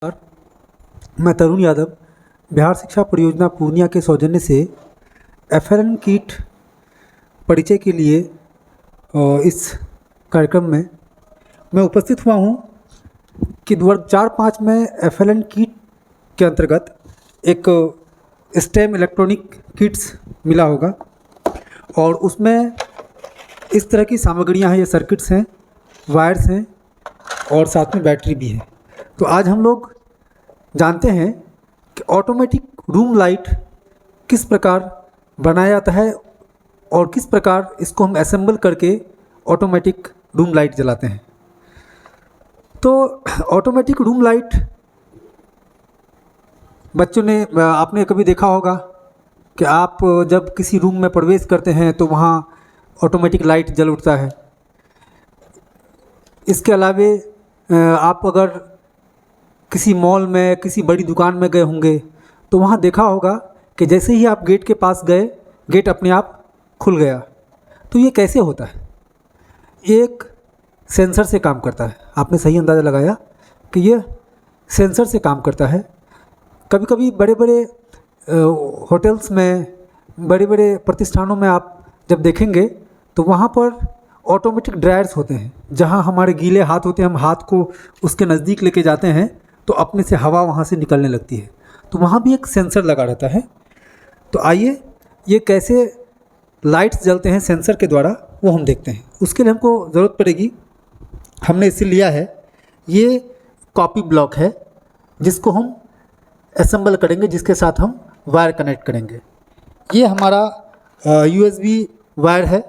नमस्कार, मैं तरुण यादव बिहार शिक्षा परियोजना पूर्णिया के सौजन्य से एफएलएन किट परिचय के लिए इस कार्यक्रम में मैं उपस्थित हुआ हूं कि वर्ग 4-5 में एफएलएन किट के अंतर्गत एक स्टेम इलेक्ट्रॉनिक किट्स मिला होगा और उसमें इस तरह की सामग्रियां हैं। ये सर्किट्स हैं, वायर्स हैं और साथ में बैटरी भी है। तो आज हम लोग जानते हैं कि ऑटोमेटिक रूम लाइट किस प्रकार बनाया जाता है और किस प्रकार इसको हम असेंबल करके ऑटोमेटिक रूम लाइट जलाते हैं। तो ऑटोमेटिक रूम लाइट बच्चों ने आपने कभी देखा होगा कि आप जब किसी रूम में प्रवेश करते हैं तो वहाँ ऑटोमेटिक लाइट जल उठता है। इसके अलावे आप अगर किसी मॉल में किसी बड़ी दुकान में गए होंगे तो वहाँ देखा होगा कि जैसे ही आप गेट के पास गए, गेट अपने आप खुल गया। तो ये कैसे होता है? ये एक सेंसर से काम करता है। आपने सही अंदाज़ा लगाया कि ये सेंसर से काम करता है। कभी कभी बड़े बड़े होटल्स में, बड़े बड़े प्रतिष्ठानों में आप जब देखेंगे तो वहाँ पर ऑटोमेटिक ड्रायर्स होते हैं। जहाँ हमारे गीले हाथ होते हैं, हम हाथ को उसके नज़दीक लेके जाते हैं तो अपने से हवा वहाँ से निकलने लगती है। तो वहाँ भी एक सेंसर लगा रहता है। तो आइए ये कैसे लाइट्स जलते हैं सेंसर के द्वारा वो हम देखते हैं। उसके लिए हमको ज़रूरत पड़ेगी, हमने इसे लिया है, ये कॉपी ब्लॉक है जिसको हम असेंबल करेंगे, जिसके साथ हम वायर कनेक्ट करेंगे। ये हमारा USB वायर है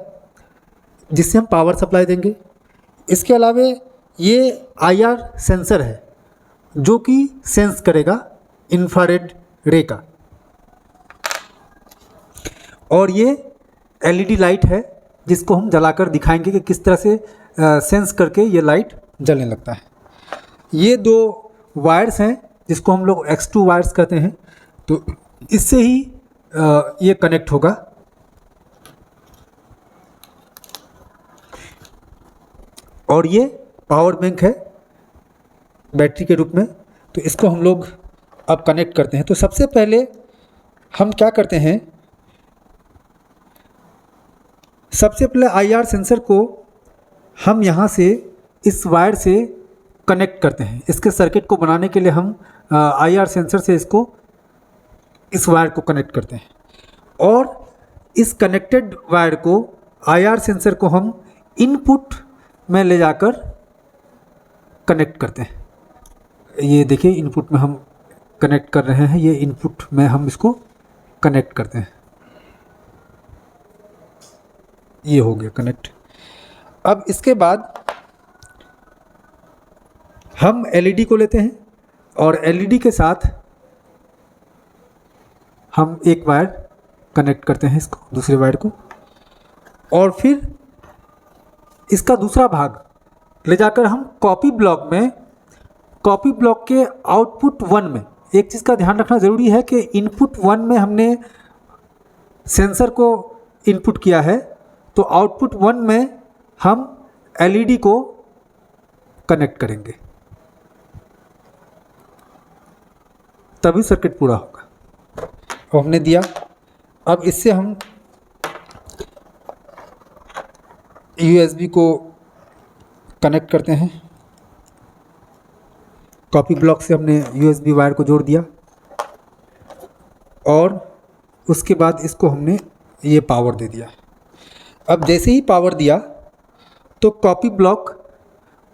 जिससे हम पावर सप्लाई देंगे। इसके अलावे ये IR सेंसर है जो कि सेंस करेगा इंफ्रारेड रे का, और ये LED लाइट है जिसको हम जलाकर दिखाएंगे कि किस तरह से सेंस करके ये लाइट जलने लगता है। ये दो वायर्स हैं जिसको हम लोग X2 वायर्स कहते हैं। तो इससे ही ये कनेक्ट होगा। और ये पावर बैंक है बैटरी के रूप में। तो इसको हम लोग अब कनेक्ट करते हैं। तो सबसे पहले हम क्या करते हैं, सबसे पहले IR सेंसर को हम यहाँ से इस वायर से कनेक्ट करते हैं। इसके सर्किट को बनाने के लिए हम IR सेंसर से इसको इस वायर को कनेक्ट करते हैं और इस कनेक्टेड वायर को IR सेंसर को हम इनपुट में ले जाकर कनेक्ट करते हैं। ये देखिए इनपुट में हम कनेक्ट कर रहे हैं। ये इनपुट में हम इसको कनेक्ट करते हैं। ये हो गया कनेक्ट। अब इसके बाद हम LED को लेते हैं और LED के साथ हम एक वायर कनेक्ट करते हैं, इसको दूसरे वायर को, और फिर इसका दूसरा भाग ले जाकर हम कॉपी ब्लॉक में, कॉपी ब्लॉक के आउटपुट 1 में, एक चीज़ का ध्यान रखना ज़रूरी है कि इनपुट 1 में हमने सेंसर को इनपुट किया है, तो आउटपुट 1 में हम LED को कनेक्ट करेंगे, तभी सर्किट पूरा होगा। और हमने दिया। अब इससे हम USB को कनेक्ट करते हैं। कॉपी ब्लॉक से हमने USB वायर को जोड़ दिया और उसके बाद इसको हमने ये पावर दे दिया। अब जैसे ही पावर दिया तो कॉपी ब्लॉक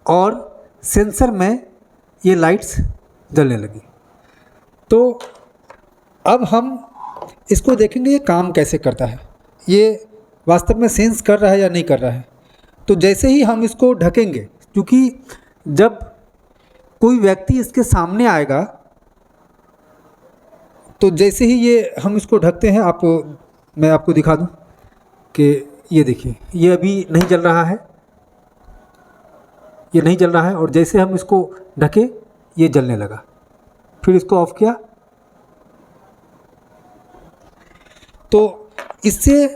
और सेंसर में ये लाइट्स जलने लगी। तो अब हम इसको देखेंगे ये काम कैसे करता है, ये वास्तव में सेंस कर रहा है या नहीं कर रहा है। तो जैसे ही हम इसको ढकेंगे, क्योंकि जब कोई व्यक्ति इसके सामने आएगा तो जैसे ही ये हम इसको ढकते हैं, मैं आपको दिखा दूं कि ये देखिए ये अभी नहीं जल रहा है, ये नहीं जल रहा है, और जैसे हम इसको ढके ये जलने लगा। फिर इसको ऑफ किया तो इससे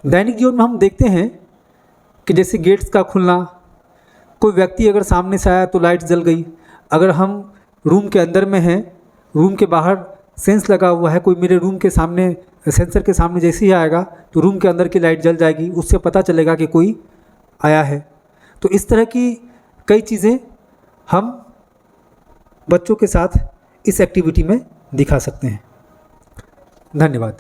दैनिक जीवन में हम देखते हैं कि जैसे गेट्स का खुलना, कोई व्यक्ति अगर सामने से आया तो लाइट जल गई। अगर हम रूम के अंदर में हैं, रूम के बाहर सेंस लगा हुआ है, कोई मेरे रूम के सामने सेंसर के सामने जैसे ही आएगा तो रूम के अंदर की लाइट जल जाएगी, उससे पता चलेगा कि कोई आया है। तो इस तरह की कई चीज़ें हम बच्चों के साथ इस एक्टिविटी में दिखा सकते हैं। धन्यवाद।